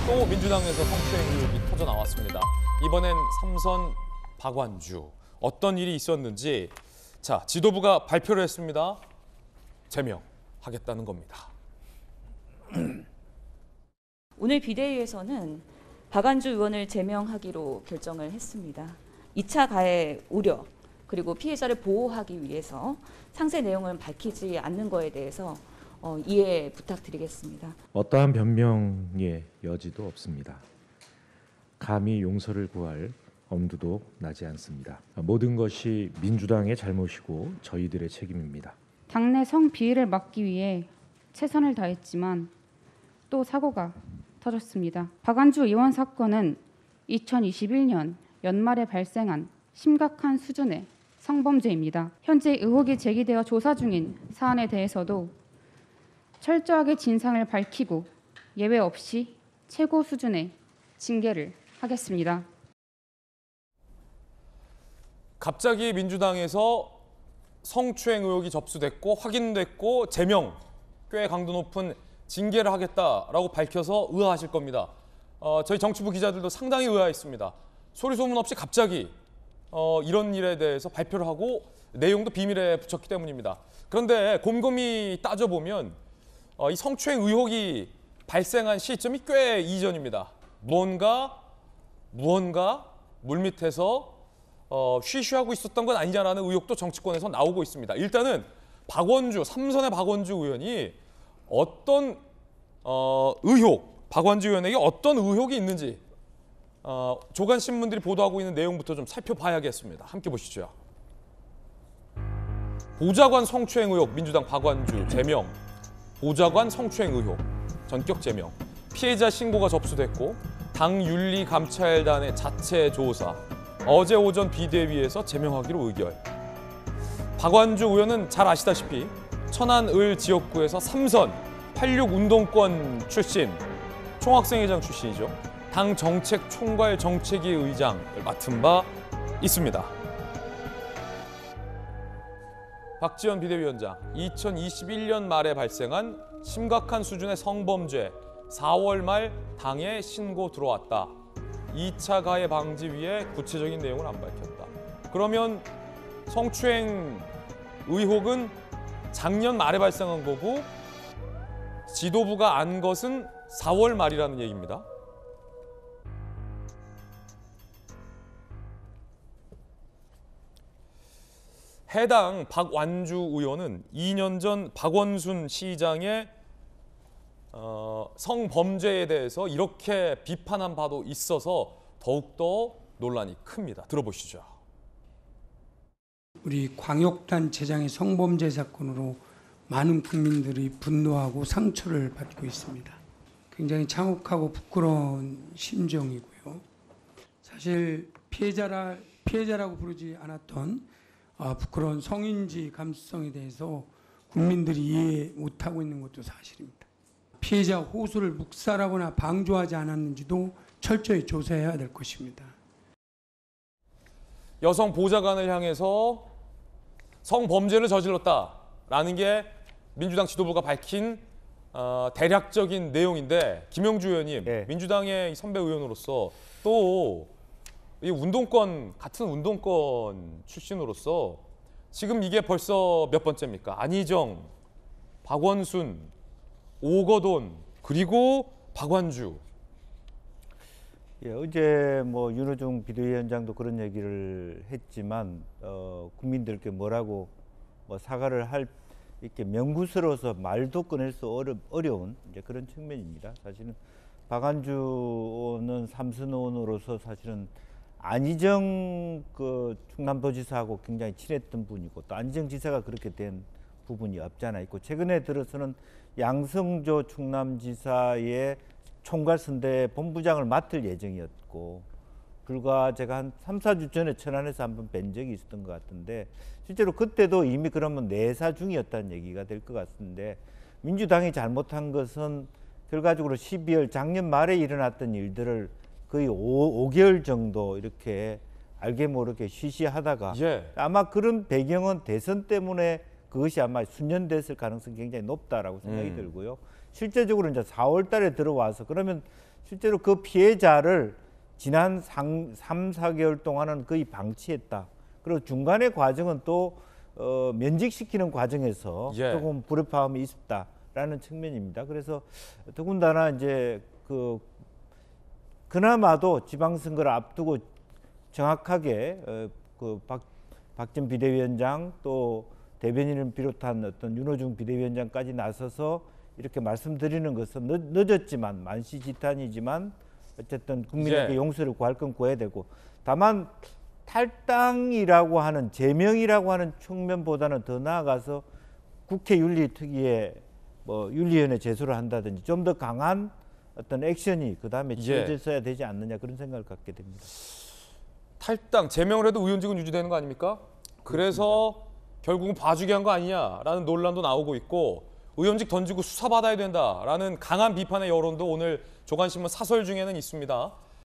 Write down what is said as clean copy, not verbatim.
또 민주당에서 성추행 의혹이 터져 나왔습니다. 이번엔 삼선 박완주. 어떤 일이 있었는지 자 지도부가 발표를 했습니다. 제명하겠다는 겁니다. 오늘 비대위에서는 박완주 의원을 제명하기로 결정을 했습니다. 2차 가해 우려 그리고 피해자를 보호하기 위해서 상세 내용을 밝히지 않는 거에 대해서 이해 부탁드리겠습니다. 어떠한 변명의 여지도 없습니다. 감히 용서를 구할 엄두도 나지 않습니다. 모든 것이 민주당의 잘못이고 저희들의 책임입니다. 당내 성비위를 막기 위해 최선을 다했지만 또 사고가 터졌습니다. 박완주 의원 사건은 2021년 연말에 발생한 심각한 수준의 성범죄입니다. 현재 의혹이 제기되어 조사 중인 사안에 대해서도 철저하게 진상을 밝히고 예외 없이 최고 수준의 징계를 하겠습니다. 갑자기 민주당에서 성추행 의혹이 접수됐고 확인됐고 제명, 꽤 강도 높은 징계를 하겠다라고 밝혀서 의아하실 겁니다. 저희 정치부 기자들도 상당히 의아했습니다. 소리 소문 없이 갑자기 이런 일에 대해서 발표를 하고 내용도 비밀에 붙였기 때문입니다. 그런데 곰곰이 따져보면 이 성추행 의혹이 발생한 시점이 꽤 이전입니다. 무언가 물밑에서 쉬쉬하고 있었던 건 아니냐라는 의혹도 정치권에서 나오고 있습니다. 일단은 삼선의 박완주 의원이 어떤 박완주 의원에게 어떤 의혹이 있는지 조간 신문들이 보도하고 있는 내용부터 좀 살펴봐야겠습니다. 함께 보시죠. 보좌관 성추행 의혹 민주당 박완주 제명. 보좌관 성추행 의혹 전격 제명. 피해자 신고가 접수됐고 당 윤리감찰단의 자체 조사. 어제 오전 비대위에서 제명하기로 의결. 박완주 의원은 잘 아시다시피 천안을 지역구에서 삼선 86 운동권 출신, 총학생회장 출신이죠. 당 정책총괄 정책위 의장을 맡은 바 있습니다. 박지원 비대위원장, 2021년 말에 발생한 심각한 수준의 성범죄, 4월 말 당에 신고 들어왔다. 2차 가해 방지 위해 구체적인 내용을 안 밝혔다. 그러면 성추행 의혹은 작년 말에 발생한 거고 지도부가 안 것은 4월 말이라는 얘기입니다. 해당 박완주 의원은 2년 전 박원순 시장의 성범죄에 대해서 이렇게 비판한 바도 있어서 더욱더 논란이 큽니다. 들어보시죠. 우리 광역단체장의 성범죄 사건으로 많은 국민들이 분노하고 상처를 받고 있습니다. 굉장히 참혹하고 부끄러운 심정이고요. 사실 피해자라고 부르지 않았던 부끄러운 성인지 감수성에 대해서 국민들이 이해 못하고 있는 것도 사실입니다. 피해자 호소를 묵살하거나 방조하지 않았는지도 철저히 조사해야 될 것입니다. 여성 보좌관을 향해서 성범죄를 저질렀다라는 게 민주당 지도부가 밝힌 대략적인 내용인데 김영주 의원님, 네. 민주당의 선배 의원으로서 또 이 같은 운동권 출신으로서 지금 이게 벌써 몇 번째입니까? 안희정, 박원순, 오거돈 그리고 박완주. 예, 어제 윤호중 비대위원장도 그런 얘기를 했지만 국민들께 뭐라고 사과를 할 이렇게 명구스러워서 말도 꺼낼 수 어려운 이제 그런 측면입니다. 사실은 박완주는 삼선 의원으로서 사실은 안희정 충남도지사하고 굉장히 친했던 분이고 또 안희정 지사가 그렇게 된 부분이 없지 않아 있고 최근에 들어서는 양성조 충남지사의 총괄선대 본부장을 맡을 예정이었고 불과 제가 한 3, 4주 전에 천안에서 한번 뵌 적이 있었던 것 같은데 실제로 그때도 이미 그러면 내사 중이었다는 얘기가 될 것 같은데 민주당이 잘못한 것은 결과적으로 12월 작년 말에 일어났던 일들을 거의 5개월 정도 이렇게 알게 모르게 쉬쉬하다가 아마 그런 배경은 대선 때문에 그것이 아마 순년됐을 가능성이 굉장히 높다라고 생각이 들고요. 실제적으로 이제 4월 달에 들어와서 그러면 실제로 그 피해자를 지난 3, 4개월 동안은 거의 방치했다. 그리고 중간의 과정은 또 면직시키는 과정에서 예. 조금 불협화음이 있었다라는 측면입니다. 그래서 더군다나 이제 그나마도 지방선거를 앞두고 정확하게 박 전 비대위원장 또 대변인을 비롯한 어떤 윤호중 비대위원장까지 나서서 이렇게 말씀드리는 것은 늦었지만 만시지탄이지만 어쨌든 국민에게 예. 용서를 구할 건 구해야 되고 다만 탈당이라고 하는 제명이라고 하는 측면보다는 더 나아가서 국회 윤리특위에 뭐 윤리위원회 제소를 한다든지 좀 더 강한 어떤 액션이 그 다음에 취해졌어야 되지 않느냐 그런 생각을 갖게 됩니다. 탈당, 제명을 해도 의원직은 유지되는 거 아닙니까? 그래서 결국은 봐주기 한 거 아니냐라는 논란도 나오고 있고 의원직 던지고 수사받아야 된다라는 강한 비판의 여론도 오늘 조간신문 사설 중에는 있습니다.